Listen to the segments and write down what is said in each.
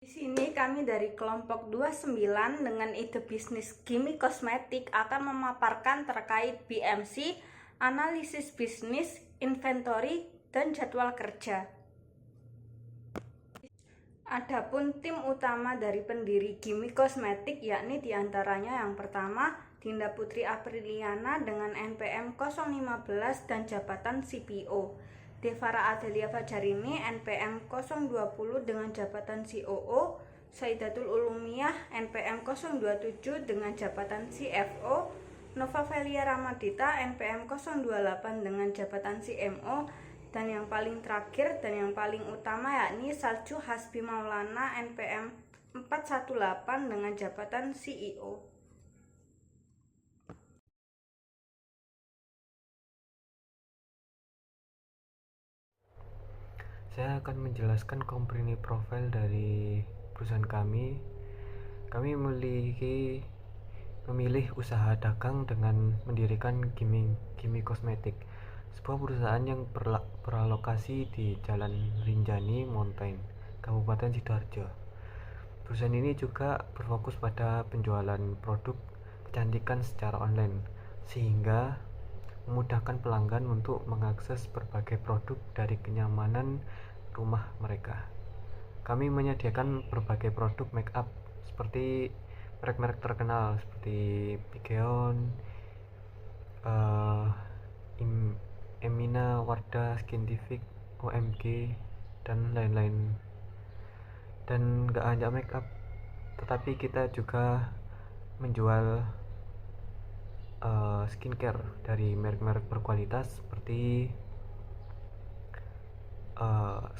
Di sini kami dari kelompok 29 dengan ide bisnis Gimme Kosmetik akan memaparkan terkait BMC, analisis bisnis, inventory, dan jadwal kerja. Adapun tim utama dari pendiri Gimme Kosmetik yakni diantaranya yang pertama Dinda Putri Apriliana dengan NPM 015 dan jabatan CPO, Devara Adelia Fajarini NPM 020 dengan jabatan COO, Saidatul Ulumiyah NPM 027 dengan jabatan CFO, Nova Velia Ramadita NPM 028 dengan jabatan CMO, dan yang paling terakhir dan yang paling utama yakni Salju Hasbi Maulana NPM 418 dengan jabatan CEO. Saya akan menjelaskan company profile dari perusahaan kami. Kami memilih usaha dagang dengan mendirikan Gimme Kosmetik, sebuah perusahaan yang beralokasi di Jalan Rinjani Mountain, Kabupaten Sidoarjo. Perusahaan ini juga berfokus pada penjualan produk kecantikan secara online, sehingga memudahkan pelanggan untuk mengakses berbagai produk dari kenyamanan rumah mereka. Kami menyediakan berbagai produk make up seperti merek-merek terkenal seperti Pigeon, Emina, Wardah, Skintific, OMG, dan lain-lain. Dan gak hanya make up, tetapi kita juga menjual skincare dari merek-merek berkualitas seperti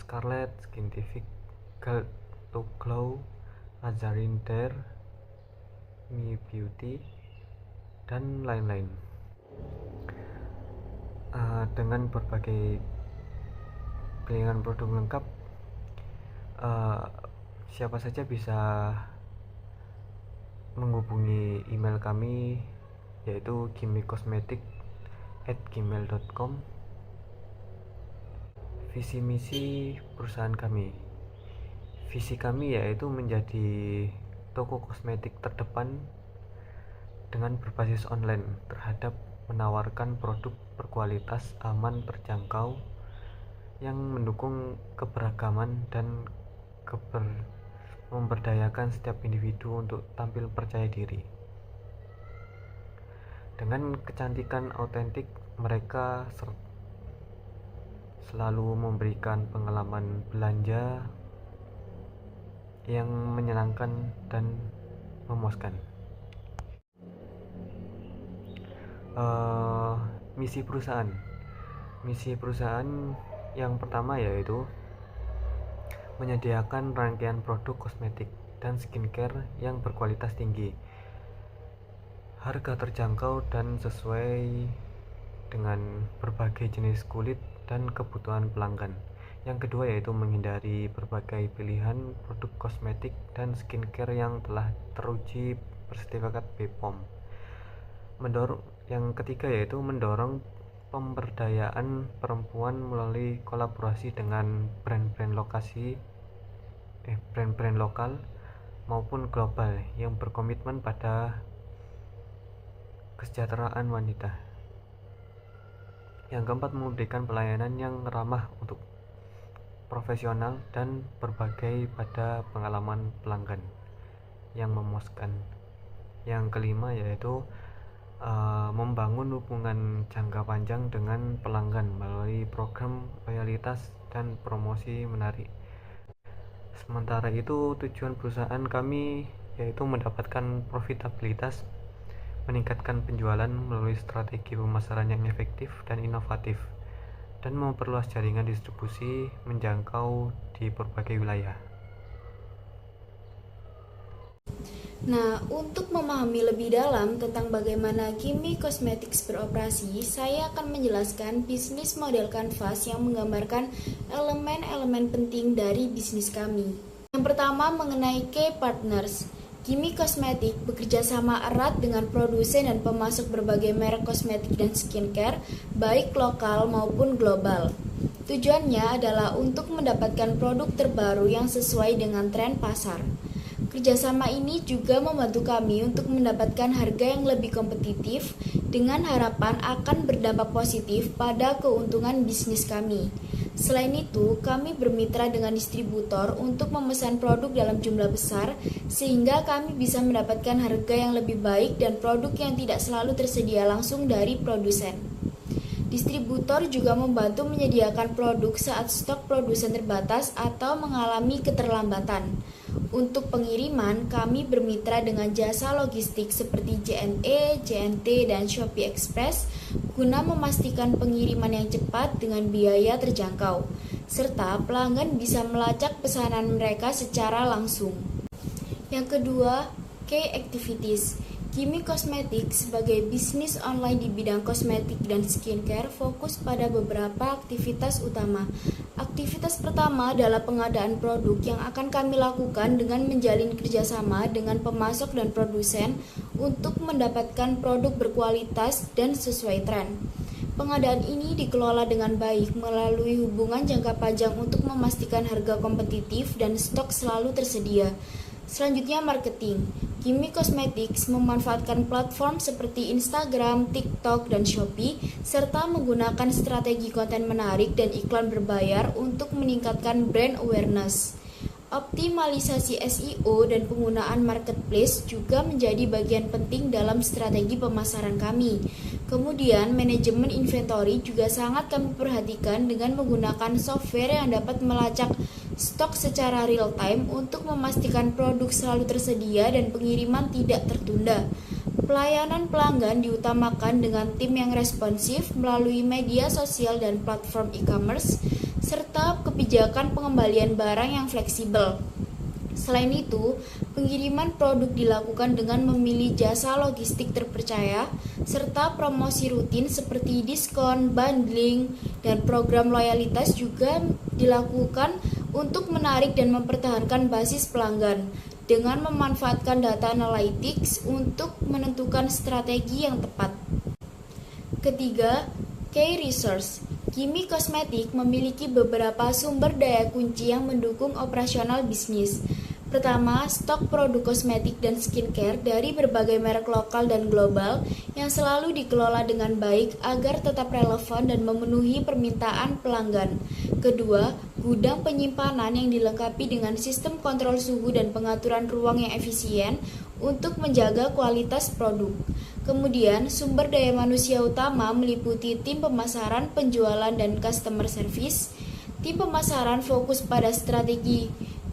Scarlett, Skintific, Girl to Glow, Azarin Dare, Me Beauty, dan lain-lain. Dengan berbagai pilihan produk lengkap, siapa saja bisa menghubungi email kami yaitu gimmekosmetik@gmail.com. Visi misi perusahaan kami. Visi kami yaitu menjadi toko kosmetik terdepan dengan berbasis online terhadap menawarkan produk berkualitas, aman, terjangkau yang mendukung keberagaman dan memberdayakan setiap individu untuk tampil percaya diri. Dengan kecantikan autentik, mereka selalu memberikan pengalaman belanja yang menyenangkan dan memuaskan. Misi perusahaan yang pertama yaitu menyediakan rangkaian produk kosmetik dan skincare yang berkualitas tinggi, harga terjangkau dan sesuai dengan berbagai jenis kulit dan kebutuhan pelanggan. Yang kedua yaitu menghindari berbagai pilihan produk kosmetik dan skincare yang telah teruji bersertifikat BPOM. Yang ketiga yaitu mendorong pemberdayaan perempuan melalui kolaborasi dengan brand-brand lokal maupun global yang berkomitmen pada kesejahteraan wanita. Yang keempat, memberikan pelayanan yang ramah untuk profesional dan berbagai pada pengalaman pelanggan yang memuaskan. Yang kelima yaitu membangun hubungan jangka panjang dengan pelanggan melalui program loyalitas dan promosi menarik. Sementara itu, tujuan perusahaan kami yaitu mendapatkan profitabilitas, meningkatkan penjualan melalui strategi pemasaran yang efektif dan inovatif, dan memperluas jaringan distribusi menjangkau di berbagai wilayah. Nah, untuk memahami lebih dalam tentang bagaimana Gimme Cosmetics beroperasi, saya akan menjelaskan bisnis model kanvas yang menggambarkan elemen-elemen penting dari bisnis kami. Yang pertama mengenai key partners. Gimme Cosmetics bekerja sama erat dengan produsen dan pemasok berbagai merek kosmetik dan skincare, baik lokal maupun global. Tujuannya adalah untuk mendapatkan produk terbaru yang sesuai dengan tren pasar. Kerjasama ini juga membantu kami untuk mendapatkan harga yang lebih kompetitif dengan harapan akan berdampak positif pada keuntungan bisnis kami. Selain itu, kami bermitra dengan distributor untuk memesan produk dalam jumlah besar sehingga kami bisa mendapatkan harga yang lebih baik dan produk yang tidak selalu tersedia langsung dari produsen. Distributor juga membantu menyediakan produk saat stok produsen terbatas atau mengalami keterlambatan. Untuk pengiriman, kami bermitra dengan jasa logistik seperti JNE, JNT, dan Shopee Express guna memastikan pengiriman yang cepat dengan biaya terjangkau, serta pelanggan bisa melacak pesanan mereka secara langsung. Yang kedua, key activities. Kimi Cosmetics sebagai bisnis online di bidang kosmetik dan skincare fokus pada beberapa aktivitas utama. Aktivitas pertama adalah pengadaan produk yang akan kami lakukan dengan menjalin kerjasama dengan pemasok dan produsen untuk mendapatkan produk berkualitas dan sesuai tren. Pengadaan ini dikelola dengan baik melalui hubungan jangka panjang untuk memastikan harga kompetitif dan stok selalu tersedia. Selanjutnya, marketing. Kimi Cosmetics memanfaatkan platform seperti Instagram, TikTok, dan Shopee, serta menggunakan strategi konten menarik dan iklan berbayar untuk meningkatkan brand awareness. Optimalisasi SEO dan penggunaan marketplace juga menjadi bagian penting dalam strategi pemasaran kami. Kemudian, manajemen inventory juga sangat kami perhatikan dengan menggunakan software yang dapat melacak stok secara real time untuk memastikan produk selalu tersedia dan pengiriman tidak tertunda. Pelayanan pelanggan diutamakan dengan tim yang responsif melalui media sosial dan platform e-commerce, serta kebijakan pengembalian barang yang fleksibel. Selain itu, pengiriman produk dilakukan dengan memilih jasa logistik terpercaya, serta promosi rutin seperti diskon, bundling, dan program loyalitas juga dilakukan untuk menarik dan mempertahankan basis pelanggan dengan memanfaatkan data analytics untuk menentukan strategi yang tepat. Ketiga, key resource. Kimi Cosmetics memiliki beberapa sumber daya kunci yang mendukung operasional bisnis. Pertama, stok produk kosmetik dan skincare dari berbagai merek lokal dan global yang selalu dikelola dengan baik agar tetap relevan dan memenuhi permintaan pelanggan. Kedua, gudang penyimpanan yang dilengkapi dengan sistem kontrol suhu dan pengaturan ruang yang efisien untuk menjaga kualitas produk. Kemudian, sumber daya manusia utama meliputi tim pemasaran, penjualan, dan customer service. Tim pemasaran fokus pada strategi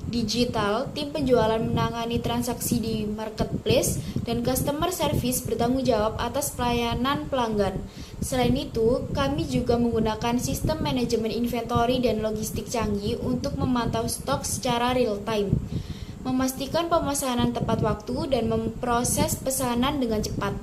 digital, tim penjualan menangani transaksi di marketplace, dan customer service bertanggung jawab atas pelayanan pelanggan. Selain itu, kami juga menggunakan sistem manajemen inventory dan logistik canggih untuk memantau stok secara real time, memastikan pemesanan tepat waktu, dan memproses pesanan dengan cepat.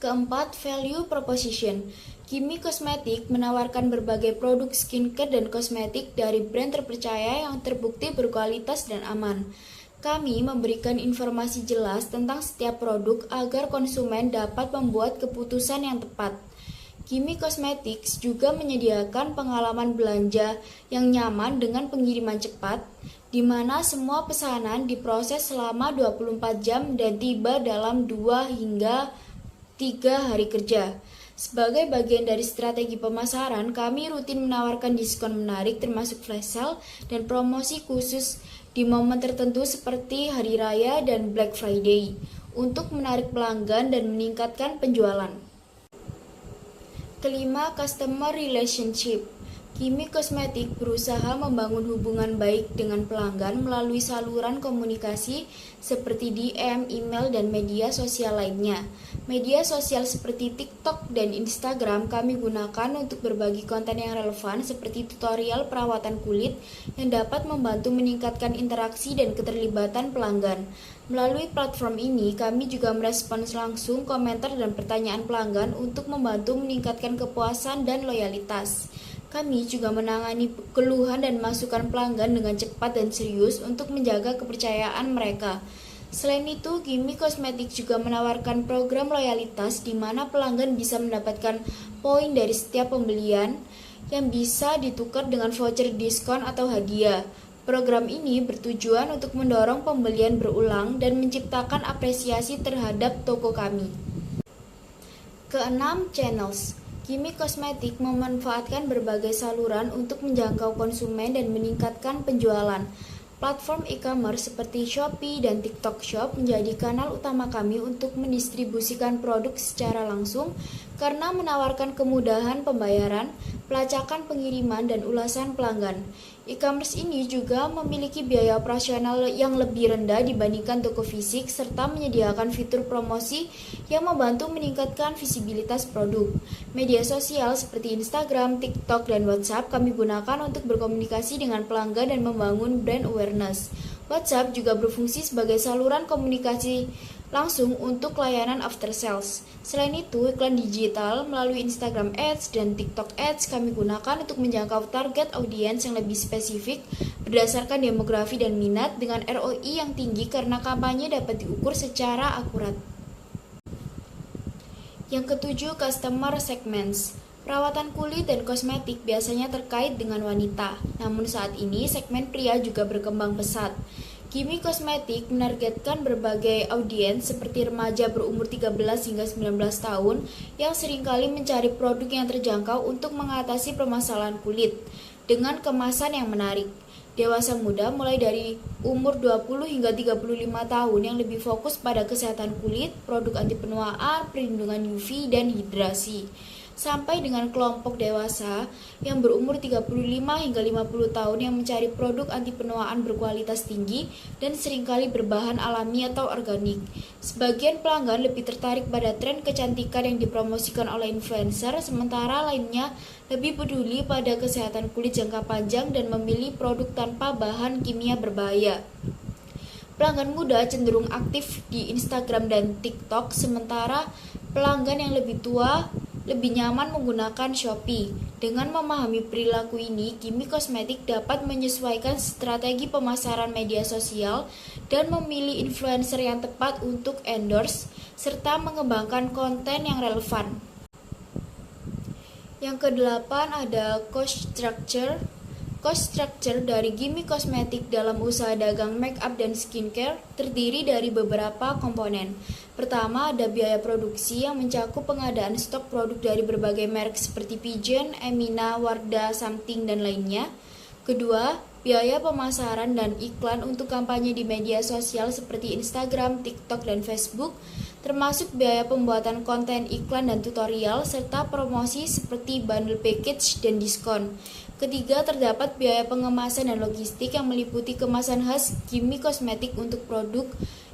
Keempat, value proposition. Kimi Cosmetics menawarkan berbagai produk skincare dan kosmetik dari brand terpercaya yang terbukti berkualitas dan aman. Kami memberikan informasi jelas tentang setiap produk agar konsumen dapat membuat keputusan yang tepat. Kimi Cosmetics juga menyediakan pengalaman belanja yang nyaman dengan pengiriman cepat, di mana semua pesanan diproses selama 24 jam dan tiba dalam 2 hingga 3 hari kerja. Sebagai bagian dari strategi pemasaran, kami rutin menawarkan diskon menarik termasuk flash sale dan promosi khusus di momen tertentu seperti Hari Raya dan Black Friday untuk menarik pelanggan dan meningkatkan penjualan. Kelima, customer relationship. Kimi Cosmetics berusaha membangun hubungan baik dengan pelanggan melalui saluran komunikasi seperti DM, email, dan media sosial lainnya. Media sosial seperti TikTok dan Instagram kami gunakan untuk berbagi konten yang relevan seperti tutorial perawatan kulit yang dapat membantu meningkatkan interaksi dan keterlibatan pelanggan. Melalui platform ini, kami juga merespons langsung komentar dan pertanyaan pelanggan untuk membantu meningkatkan kepuasan dan loyalitas. Kami juga menangani keluhan dan masukan pelanggan dengan cepat dan serius untuk menjaga kepercayaan mereka. Selain itu, Kimi Cosmetics juga menawarkan program loyalitas di mana pelanggan bisa mendapatkan poin dari setiap pembelian yang bisa ditukar dengan voucher diskon atau hadiah. Program ini bertujuan untuk mendorong pembelian berulang dan menciptakan apresiasi terhadap toko kami. Keenam, channels. Kimi Kosmetik memanfaatkan berbagai saluran untuk menjangkau konsumen dan meningkatkan penjualan. Platform e-commerce seperti Shopee dan TikTok Shop menjadi kanal utama kami untuk mendistribusikan produk secara langsung karena menawarkan kemudahan pembayaran, pelacakan pengiriman, dan ulasan pelanggan. E-commerce ini juga memiliki biaya operasional yang lebih rendah dibandingkan toko fisik serta menyediakan fitur promosi yang membantu meningkatkan visibilitas produk. Media sosial seperti Instagram, TikTok, dan WhatsApp kami gunakan untuk berkomunikasi dengan pelanggan dan membangun brand awareness. WhatsApp juga berfungsi sebagai saluran komunikasi langsung untuk layanan after sales. Selain itu, iklan digital melalui Instagram Ads dan TikTok Ads kami gunakan untuk menjangkau target audiens yang lebih spesifik berdasarkan demografi dan minat dengan ROI yang tinggi karena kampanye dapat diukur secara akurat. Yang ketujuh, customer segments. Perawatan kulit dan kosmetik biasanya terkait dengan wanita, namun saat ini segmen pria juga berkembang pesat. Kimi Kosmetik menargetkan berbagai audiens seperti remaja berumur 13 hingga 19 tahun yang seringkali mencari produk yang terjangkau untuk mengatasi permasalahan kulit dengan kemasan yang menarik. Dewasa muda mulai dari umur 20 hingga 35 tahun yang lebih fokus pada kesehatan kulit, produk anti penuaan, perlindungan UV, dan hidrasi. Sampai dengan kelompok dewasa yang berumur 35 hingga 50 tahun yang mencari produk anti penuaan berkualitas tinggi dan seringkali berbahan alami atau organik. Sebagian pelanggan lebih tertarik pada tren kecantikan yang dipromosikan oleh influencer, sementara lainnya lebih peduli pada kesehatan kulit jangka panjang dan memilih produk tanpa bahan kimia berbahaya. Pelanggan muda cenderung aktif di Instagram dan TikTok, sementara pelanggan yang lebih tua lebih nyaman menggunakan Shopee. Dengan memahami perilaku ini, Kimi Kosmetik dapat menyesuaikan strategi pemasaran media sosial dan memilih influencer yang tepat untuk endorse, serta mengembangkan konten yang relevan. Yang kedelapan ada cost structure. Cost structure dari Kimi Kosmetik dalam usaha dagang make up dan skincare terdiri dari beberapa komponen. Pertama, ada biaya produksi yang mencakup pengadaan stok produk dari berbagai merek seperti Pigeon, Emina, Wardah, Something, dan lainnya. Kedua, biaya pemasaran dan iklan untuk kampanye di media sosial seperti Instagram, TikTok, dan Facebook, termasuk biaya pembuatan konten iklan dan tutorial, serta promosi seperti bundle package dan diskon. Ketiga, terdapat biaya pengemasan dan logistik yang meliputi kemasan khas Kimi Kosmetik untuk produk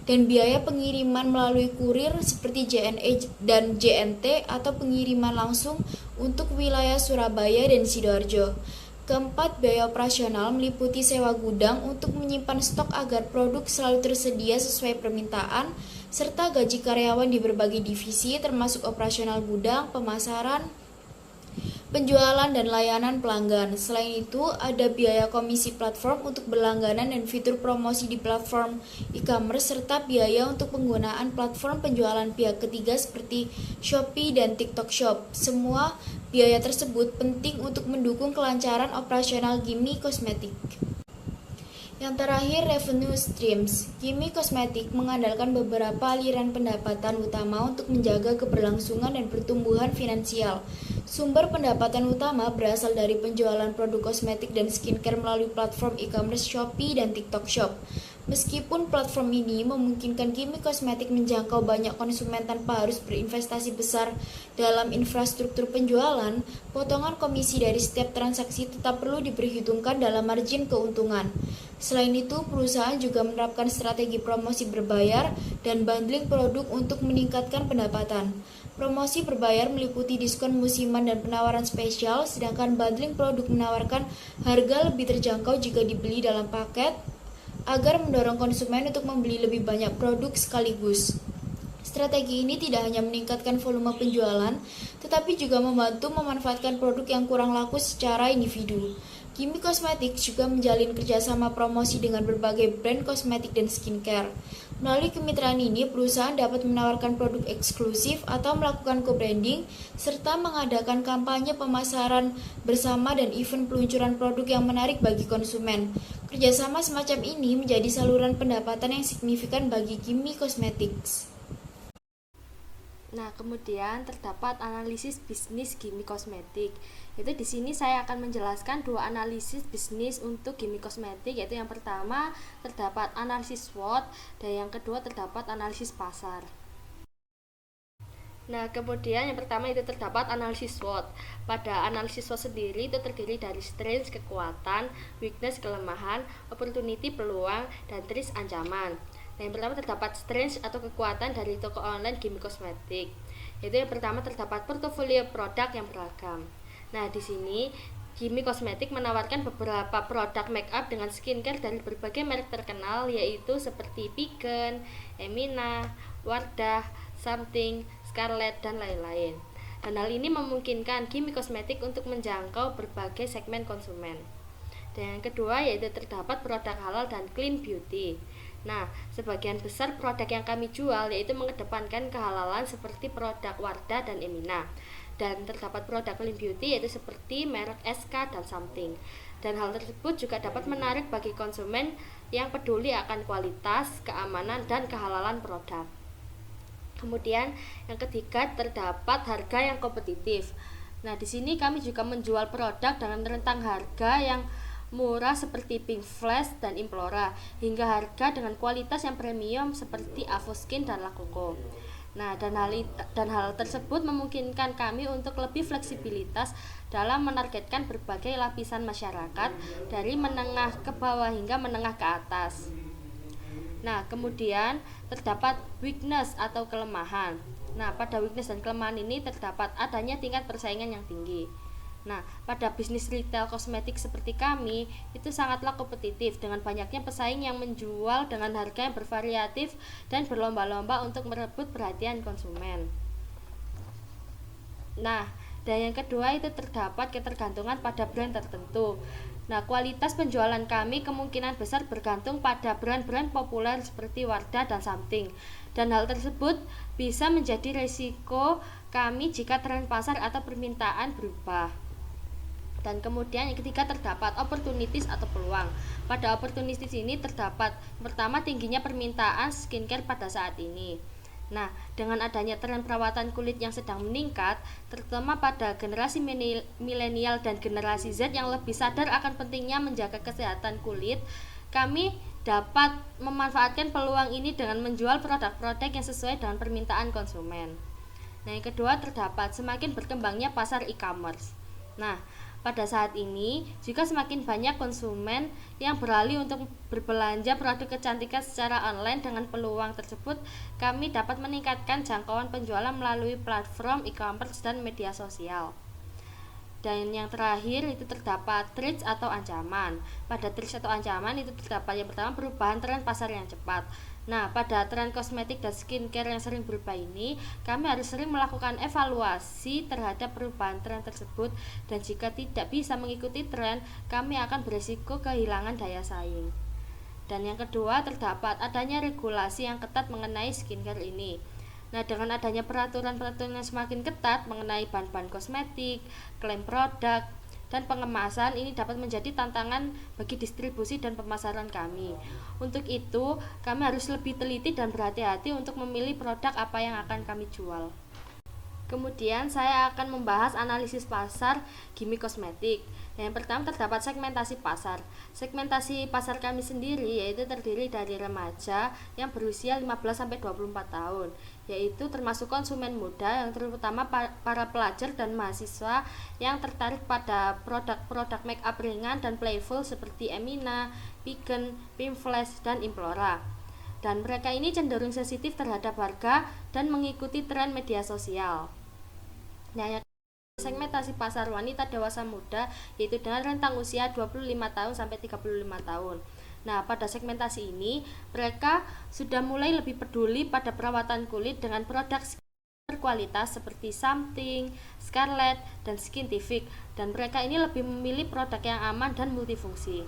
dan biaya pengiriman melalui kurir seperti JNE dan JNT atau pengiriman langsung untuk wilayah Surabaya dan Sidoarjo. Keempat, biaya operasional meliputi sewa gudang untuk menyimpan stok agar produk selalu tersedia sesuai permintaan, serta gaji karyawan di berbagai divisi termasuk operasional gudang, pemasaran, penjualan, dan layanan pelanggan. Selain itu, ada biaya komisi platform untuk berlangganan dan fitur promosi di platform e-commerce, serta biaya untuk penggunaan platform penjualan pihak ketiga seperti Shopee dan TikTok Shop. Semua biaya tersebut penting untuk mendukung kelancaran operasional Kimi Kosmetik. Yang terakhir, revenue streams. Kimi Kosmetik mengandalkan beberapa aliran pendapatan utama untuk menjaga keberlangsungan dan pertumbuhan finansial. Sumber pendapatan utama berasal dari penjualan produk kosmetik dan skincare melalui platform e-commerce Shopee dan TikTok Shop. Meskipun platform ini memungkinkan Kimi Kosmetik menjangkau banyak konsumen tanpa harus berinvestasi besar dalam infrastruktur penjualan, potongan komisi dari setiap transaksi tetap perlu diperhitungkan dalam margin keuntungan. Selain itu, perusahaan juga menerapkan strategi promosi berbayar dan bundling produk untuk meningkatkan pendapatan. Promosi berbayar meliputi diskon musiman dan penawaran spesial, sedangkan bundling produk menawarkan harga lebih terjangkau jika dibeli dalam paket, agar mendorong konsumen untuk membeli lebih banyak produk sekaligus. Strategi ini tidak hanya meningkatkan volume penjualan, tetapi juga membantu memanfaatkan produk yang kurang laku secara individu. Kimi Kosmetik juga menjalin kerjasama promosi dengan berbagai brand kosmetik dan skincare. Melalui kemitraan ini, perusahaan dapat menawarkan produk eksklusif atau melakukan co-branding, serta mengadakan kampanye pemasaran bersama dan event peluncuran produk yang menarik bagi konsumen. Kerjasama semacam ini menjadi saluran pendapatan yang signifikan bagi Kimi Cosmetics. Nah, kemudian terdapat analisis bisnis Kimi Kosmetik. Itu di sini saya akan menjelaskan dua analisis bisnis untuk Kimi Kosmetik, yaitu yang pertama terdapat analisis SWOT dan yang kedua terdapat analisis pasar. Nah, kemudian yang pertama itu terdapat analisis SWOT. Pada analisis SWOT sendiri itu terdiri dari strength, kekuatan, weakness, kelemahan, opportunity, peluang, dan risk, ancaman. Nah, yang pertama terdapat strength atau kekuatan dari toko online Kimi Kosmetik. Yaitu yang pertama terdapat portofolio produk yang beragam. Nah, di sini Kimi Kosmetik menawarkan beberapa produk make up dengan skincare dari berbagai merek terkenal, yaitu seperti Piken, Emina, Wardah, Something, Scarlett, dan lain-lain. Dan hal ini memungkinkan Kimi Kosmetik untuk menjangkau berbagai segmen konsumen. Dan yang kedua yaitu terdapat produk halal dan clean beauty. Nah, sebagian besar produk yang kami jual yaitu mengedepankan kehalalan seperti produk Wardah dan Emina. Dan terdapat produk clean beauty yaitu seperti merek SK dan Something. Dan hal tersebut juga dapat menarik bagi konsumen yang peduli akan kualitas, keamanan, dan kehalalan produk. Kemudian yang ketiga terdapat harga yang kompetitif. Nah, di sini kami juga menjual produk dengan rentang harga yang murah seperti Pink Flash dan Implora, hingga harga dengan kualitas yang premium seperti Avoskin dan Lakoko. Nah, dan hal tersebut memungkinkan kami untuk lebih fleksibilitas dalam menargetkan berbagai lapisan masyarakat dari menengah ke bawah hingga menengah ke atas. Nah, kemudian terdapat weakness atau kelemahan. Nah, pada weakness dan kelemahan ini terdapat adanya tingkat persaingan yang tinggi. Nah, pada bisnis retail kosmetik seperti kami, itu sangatlah kompetitif dengan banyaknya pesaing yang menjual dengan harga yang bervariatif dan berlomba-lomba untuk merebut perhatian konsumen. Nah, dan yang kedua itu terdapat ketergantungan pada brand tertentu. Nah, kualitas penjualan kami kemungkinan besar bergantung pada brand-brand populer seperti Wardah dan Something. Dan hal tersebut bisa menjadi risiko kami jika tren pasar atau permintaan berubah. Dan kemudian yang ketiga terdapat opportunities atau peluang. Pada opportunities ini terdapat pertama tingginya permintaan skincare pada saat ini. Nah, dengan adanya tren perawatan kulit yang sedang meningkat, terutama pada generasi milenial dan generasi Z yang lebih sadar akan pentingnya menjaga kesehatan kulit, kami dapat memanfaatkan peluang ini dengan menjual produk-produk yang sesuai dengan permintaan konsumen. Nah, yang kedua terdapat semakin berkembangnya pasar e-commerce. Nah, pada saat ini juga semakin banyak konsumen yang beralih untuk berbelanja produk kecantikan secara online. Dengan peluang tersebut, kami dapat meningkatkan jangkauan penjualan melalui platform e-commerce dan media sosial. Dan yang terakhir itu terdapat threats atau ancaman. Pada threats atau ancaman itu terdapat yang pertama perubahan tren pasar yang cepat. Nah, pada tren kosmetik dan skincare yang sering berubah ini, kami harus sering melakukan evaluasi terhadap perubahan tren tersebut, dan jika tidak bisa mengikuti tren, kami akan berisiko kehilangan daya saing. Dan yang kedua, terdapat adanya regulasi yang ketat mengenai skincare ini. Nah, dengan adanya peraturan-peraturan yang semakin ketat mengenai bahan-bahan kosmetik, klaim produk, dan pengemasan, ini dapat menjadi tantangan bagi distribusi dan pemasaran kami. Untuk itu, kami harus lebih teliti dan berhati-hati untuk memilih produk apa yang akan kami jual. Kemudian saya akan membahas analisis pasar Kimi Kosmetik. Yang pertama terdapat segmentasi pasar. Segmentasi pasar kami sendiri yaitu terdiri dari remaja yang berusia 15-24 tahun, yaitu termasuk konsumen muda yang terutama para pelajar dan mahasiswa yang tertarik pada produk-produk make up ringan dan playful seperti Emina, Piken, Pink Flash, dan Implora. Dan mereka ini cenderung sensitif terhadap harga dan mengikuti tren media sosial. Nah, segmentasi pasar wanita dewasa muda yaitu dengan rentang usia 25 tahun sampai 35 tahun. Nah, pada segmentasi ini mereka sudah mulai lebih peduli pada perawatan kulit dengan produk berkualitas seperti Something, Scarlett, dan Skintific, dan mereka ini lebih memilih produk yang aman dan multifungsi.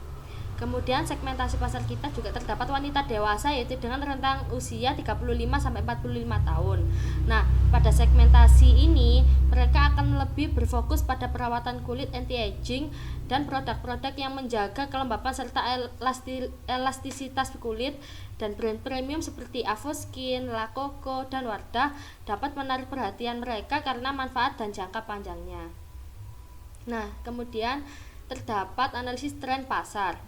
Kemudian segmentasi pasar kita juga terdapat wanita dewasa, yaitu dengan rentang usia 35 sampai 45 tahun. Nah, pada segmentasi ini mereka akan lebih berfokus pada perawatan kulit, anti-aging, dan produk-produk yang menjaga kelembapan serta elastisitas kulit. Dan brand premium seperti Avoskin, La Coco, dan Wardah dapat menarik perhatian mereka karena manfaat dan jangka panjangnya. Nah, kemudian terdapat analisis tren pasar.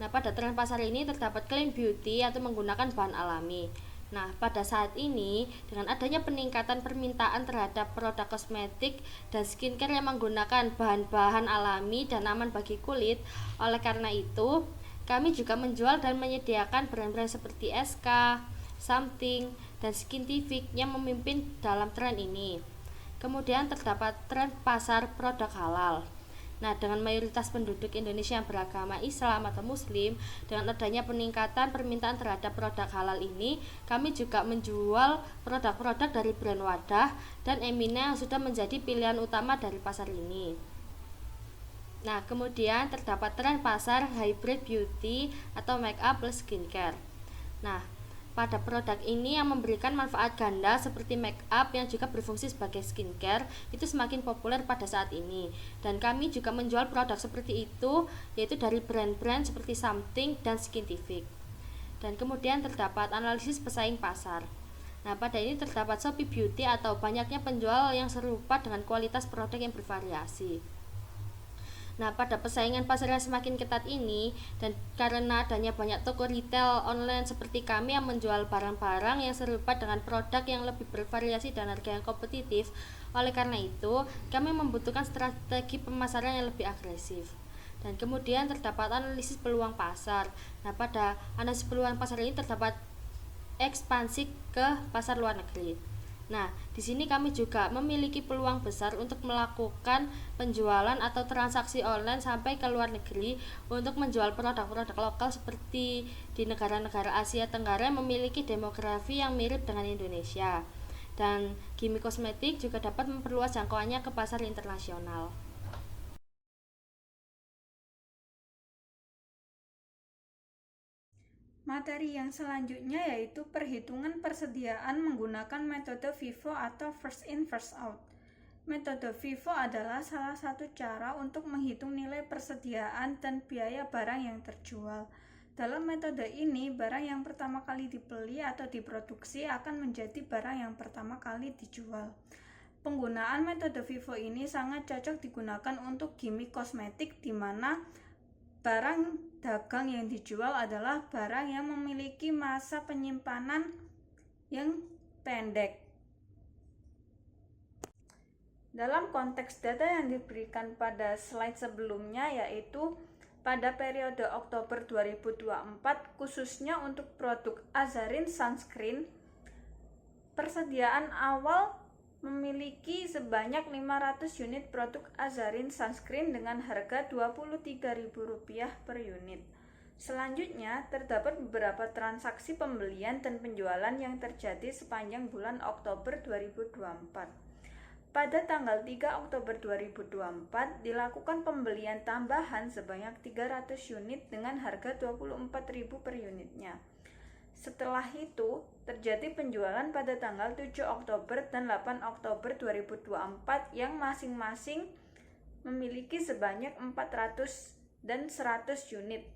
Nah, pada tren pasar ini terdapat clean beauty atau menggunakan bahan alami. Nah, pada saat ini dengan adanya peningkatan permintaan terhadap produk kosmetik dan skincare yang menggunakan bahan-bahan alami dan aman bagi kulit, oleh karena itu kami juga menjual dan menyediakan brand-brand seperti SK, Something, dan Skintific yang memimpin dalam tren ini. Kemudian terdapat tren pasar produk halal. Nah, dengan mayoritas penduduk Indonesia yang beragama Islam atau Muslim, dengan adanya peningkatan permintaan terhadap produk halal ini, kami juga menjual produk-produk dari brand Wardah dan Emina yang sudah menjadi pilihan utama dari pasar ini. Nah, kemudian terdapat tren pasar hybrid beauty atau make up plus skincare. Nah, pada produk ini yang memberikan manfaat ganda seperti make up yang juga berfungsi sebagai skincare itu semakin populer pada saat ini, dan kami juga menjual produk seperti itu yaitu dari brand-brand seperti Something dan Skintific. Dan kemudian terdapat analisis pesaing pasar. Nah, pada ini terdapat Shopee Beauty atau banyaknya penjual yang serupa dengan kualitas produk yang bervariasi. Nah, pada persaingan pasar yang semakin ketat ini, dan karena adanya banyak toko retail online seperti kami yang menjual barang-barang yang serupa dengan produk yang lebih bervariasi dan harga yang kompetitif, oleh karena itu kami membutuhkan strategi pemasaran yang lebih agresif. Dan kemudian terdapat analisis peluang pasar. Nah, pada analisis peluang pasar ini terdapat ekspansi ke pasar luar negeri. Nah, di sini kami juga memiliki peluang besar untuk melakukan penjualan atau transaksi online sampai ke luar negeri untuk menjual produk-produk lokal seperti di negara-negara Asia Tenggara yang memiliki demografi yang mirip dengan Indonesia. Dan Gimme Kosmetik juga dapat memperluas jangkauannya ke pasar internasional. Materi yang selanjutnya yaitu perhitungan persediaan menggunakan metode FIFO atau first in first out. Metode FIFO adalah salah satu cara untuk menghitung nilai persediaan dan biaya barang yang terjual. Dalam metode ini, barang yang pertama kali dibeli atau diproduksi akan menjadi barang yang pertama kali dijual. Penggunaan metode FIFO ini sangat cocok digunakan untuk gimmick kosmetik di mana barang dagang yang dijual adalah barang yang memiliki masa penyimpanan yang pendek. Dalam konteks data yang diberikan pada slide sebelumnya, yaitu pada periode Oktober 2024, khususnya untuk produk Azarin Sunscreen, persediaan awal memiliki sebanyak 500 unit produk Azarin Sunscreen dengan harga Rp23.000 per unit. Selanjutnya, terdapat beberapa transaksi pembelian dan penjualan yang terjadi sepanjang bulan Oktober 2024. Pada tanggal 3 Oktober 2024, dilakukan pembelian tambahan sebanyak 300 unit dengan harga Rp24.000 per unitnya. Setelah itu, terjadi penjualan pada tanggal 7 Oktober dan 8 Oktober 2024 yang masing-masing memiliki sebanyak 400 dan 100 unit.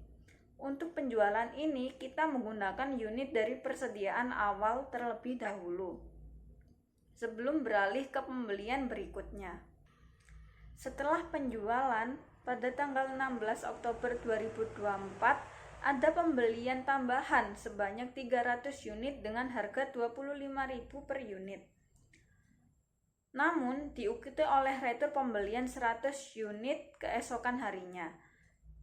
Untuk penjualan ini, kita menggunakan unit dari persediaan awal terlebih dahulu, sebelum beralih ke pembelian berikutnya. Setelah penjualan, pada tanggal 16 Oktober 2024, ada pembelian tambahan sebanyak 300 unit dengan harga Rp25.000 per unit. Namun, diikuti oleh retur pembelian 100 unit keesokan harinya.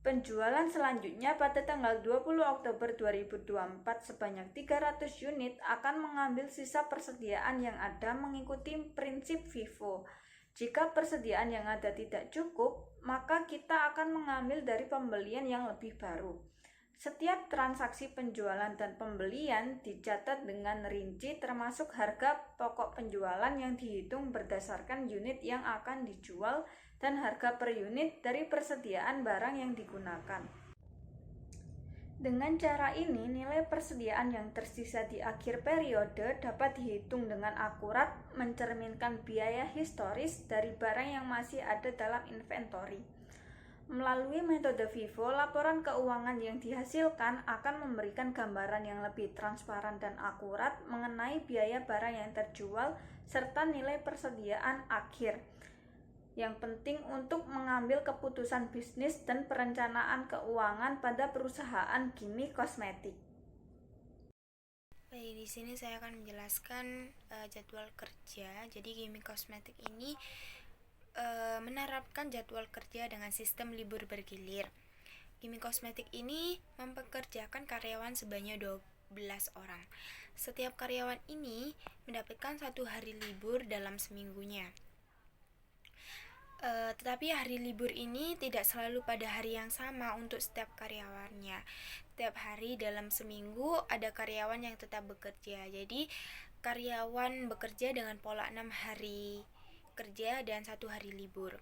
Penjualan selanjutnya pada tanggal 20 Oktober 2024 sebanyak 300 unit akan mengambil sisa persediaan yang ada mengikuti prinsip FIFO. Jika persediaan yang ada tidak cukup, maka kita akan mengambil dari pembelian yang lebih baru. Setiap transaksi penjualan dan pembelian dicatat dengan rinci termasuk harga pokok penjualan yang dihitung berdasarkan unit yang akan dijual dan harga per unit dari persediaan barang yang digunakan. Dengan cara ini, nilai persediaan yang tersisa di akhir periode dapat dihitung dengan akurat, mencerminkan biaya historis dari barang yang masih ada dalam inventory. Melalui metode FIFO, laporan keuangan yang dihasilkan akan memberikan gambaran yang lebih transparan dan akurat mengenai biaya barang yang terjual serta nilai persediaan akhir. Yang penting untuk mengambil keputusan bisnis dan perencanaan keuangan pada perusahaan Gimme Cosmetics. Baik, di sini saya akan menjelaskan jadwal kerja. Jadi Gimme Cosmetics ini menerapkan jadwal kerja dengan sistem libur bergilir. Gimme Cosmetics ini mempekerjakan karyawan sebanyak 12 orang. Setiap karyawan ini mendapatkan 1 hari libur dalam seminggunya. Tetapi hari libur ini tidak selalu pada hari yang sama untuk setiap karyawannya. Setiap hari dalam seminggu ada karyawan yang tetap bekerja. Jadi karyawan bekerja dengan pola 6 hari kerja dan 1 hari libur.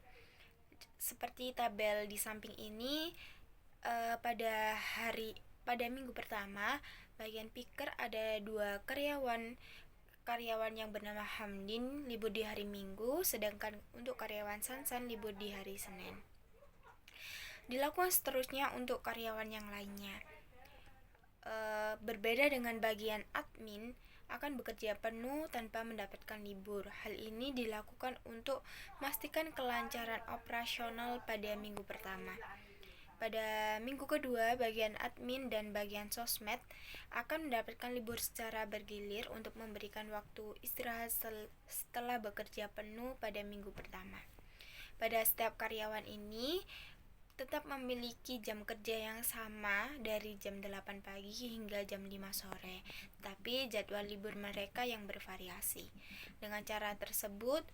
Seperti tabel di samping ini, pada minggu pertama bagian picker ada 2 karyawan yang bernama Hamdin libur di hari Minggu, sedangkan untuk karyawan Sansan libur di hari Senin. Dilakukan seterusnya untuk karyawan yang lainnya. Berbeda dengan bagian admin, akan bekerja penuh tanpa mendapatkan libur. Hal ini dilakukan untuk memastikan kelancaran operasional pada minggu pertama. Pada minggu kedua, bagian admin dan bagian sosmed akan mendapatkan libur secara bergilir untuk memberikan waktu istirahat setelah bekerja penuh pada minggu pertama. Pada setiap karyawan ini tetap memiliki jam kerja yang sama dari jam 8 pagi hingga jam 5 sore, tapi jadwal libur mereka yang bervariasi. Dengan cara tersebut,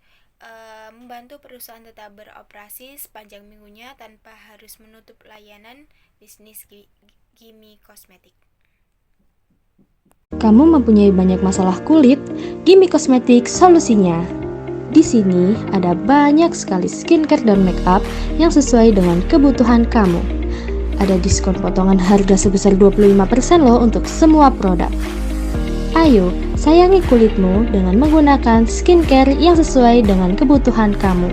membantu perusahaan tetap beroperasi sepanjang minggunya tanpa harus menutup layanan bisnis Gimme Cosmetics. Kamu mempunyai banyak masalah kulit? Gimme Cosmetics solusinya. Di sini ada banyak sekali skincare dan makeup yang sesuai dengan kebutuhan kamu. Ada diskon potongan harga sebesar 25% loh untuk semua produk. Ayo, sayangi kulitmu dengan menggunakan skincare yang sesuai dengan kebutuhan kamu.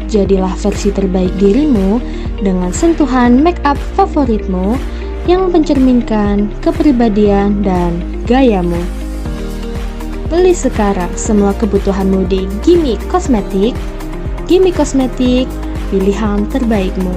Jadilah versi terbaik dirimu dengan sentuhan makeup favoritmu yang mencerminkan kepribadian dan gayamu. Beli sekarang semua kebutuhanmu di Gimme Cosmetics. Gimme Cosmetics, pilihan terbaikmu.